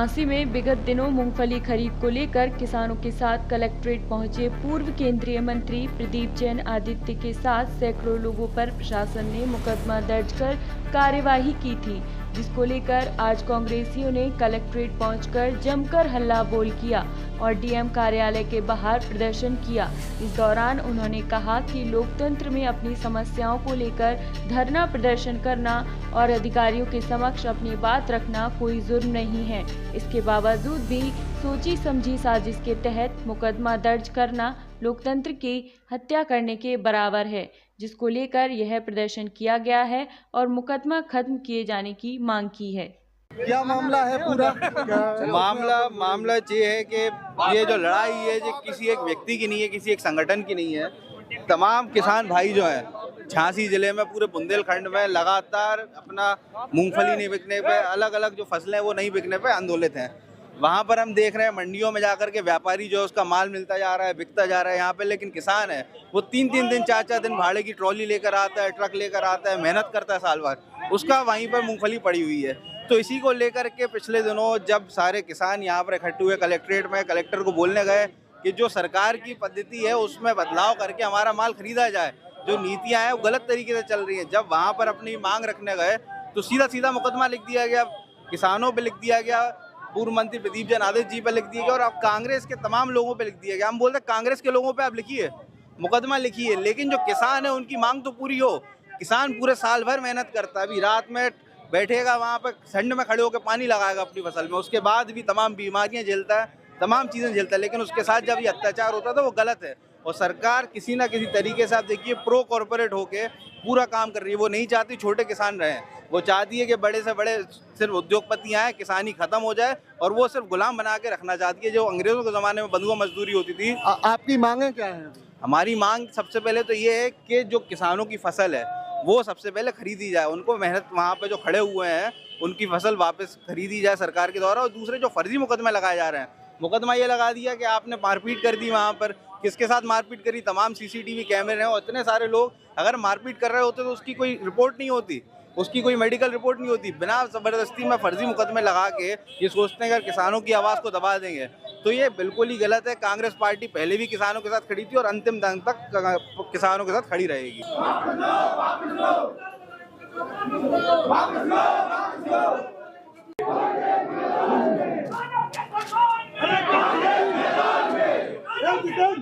झांसी में विगत दिनों मूंगफली खरीद को लेकर किसानों के साथ कलेक्ट्रेट पहुंचे पूर्व केंद्रीय मंत्री प्रदीप जैन आदित्य के साथ सैकड़ों लोगों पर प्रशासन ने मुकदमा दर्ज कर कार्यवाही की थी, जिसको लेकर आज कांग्रेसियों ने कलेक्ट्रेट पहुंचकर जमकर हल्ला बोल किया और डीएम कार्यालय के बाहर प्रदर्शन किया। इस दौरान उन्होंने कहा कि लोकतंत्र में अपनी समस्याओं को लेकर धरना प्रदर्शन करना और अधिकारियों के समक्ष अपनी बात रखना कोई जुर्म नहीं है। इसके बावजूद भी सोची समझी साजिश के तहत मुकदमा दर्ज करना लोकतंत्र की हत्या करने के बराबर है, जिसको लेकर यह प्रदर्शन किया गया है और मुकदमा खत्म किए जाने की मांग की है। क्या मामला है पूरा? मामला ये है कि ये जो लड़ाई है ये किसी एक व्यक्ति की नहीं है, किसी एक संगठन की नहीं है। तमाम किसान भाई जो हैं झांसी जिले में, पूरे बुंदेलखंड में लगातार अपना मूंगफली नहीं बिकने पे, अलग अलग जो फसलें वो नहीं बिकने पे आंदोलित हैं। वहाँ पर हम देख रहे हैं मंडियों में जाकर के व्यापारी जो है उसका माल मिलता जा रहा है, बिकता जा रहा है यहाँ पे, लेकिन किसान है वो 3-3 दिन 4-4 दिन भाड़े की ट्रॉली लेकर आता है, ट्रक लेकर आता है, मेहनत करता है साल भर, उसका वहीं पर मूंगफली पड़ी हुई है। तो इसी को लेकर के पिछले दिनों जब सारे किसान यहाँ पर इकट्ठे हुए कलेक्ट्रेट में, कलेक्टर को बोलने गए कि जो सरकार की पद्धति है उसमें बदलाव करके हमारा माल खरीदा जाए, जो नीतियाँ हैं वो गलत तरीके से चल रही हैं। जब वहाँ पर अपनी मांग रखने गए तो सीधा सीधा मुकदमा लिख दिया गया, किसानों पे लिख दिया गया, पूर्व मंत्री प्रदीप जैन आदित्य जी पे लिख दिया गया और अब कांग्रेस के तमाम लोगों पे लिख दिया गया। हम बोलते हैं कांग्रेस के लोगों पे आप लिखिए, मुकदमा लिखिए, लेकिन जो किसान है उनकी मांग तो पूरी हो। किसान पूरे साल भर मेहनत करता है, अभी रात में बैठेगा वहाँ पर, ठंड में खड़े होकर पानी लगाएगा अपनी फसल में, उसके बाद भी तमाम बीमारियाँ झेलता है, तमाम चीज़ें झेलता है, लेकिन उसके साथ जब ये अत्याचार होता है तो वो गलत है। और सरकार किसी ना किसी तरीके से आप देखिए प्रो कॉर्पोरेट होके पूरा काम कर रही है। वो नहीं चाहती छोटे किसान रहें, वो चाहती है कि बड़े से बड़े सिर्फ उद्योगपति आए, किसानी खत्म हो जाए, और वो सिर्फ गुलाम बना के रखना चाहती है जो अंग्रेजों के ज़माने में बंधुआ मजदूरी होती थी। आपकी मांगें क्या हैं? हमारी मांग सबसे पहले तो ये है कि जो किसानों की फसल है वो सबसे पहले खरीदी जाए, उनको मेहनत वहाँ पे जो खड़े हुए हैं उनकी फसल वापस खरीदी जाए सरकार के द्वारा। और दूसरे जो फर्जी मुकदमे लगाए जा रहे हैं, मुकदमा ये लगा दिया कि आपने मारपीट कर दी, वहाँ पर किसके साथ मारपीट करी, तमाम सीसीटीवी कैमरे हैं और इतने सारे लोग अगर मारपीट कर रहे होते तो उसकी कोई रिपोर्ट नहीं होती, उसकी कोई मेडिकल रिपोर्ट नहीं होती। बिना ज़बरदस्ती में फर्जी मुकदमे लगा के ये सोचते हैं अगर किसानों की आवाज़ को दबा देंगे, तो ये बिल्कुल ही गलत है। कांग्रेस पार्टी पहले भी किसानों के साथ खड़ी थी और अंतिम दम तक किसानों के साथ खड़ी रहेगी। President!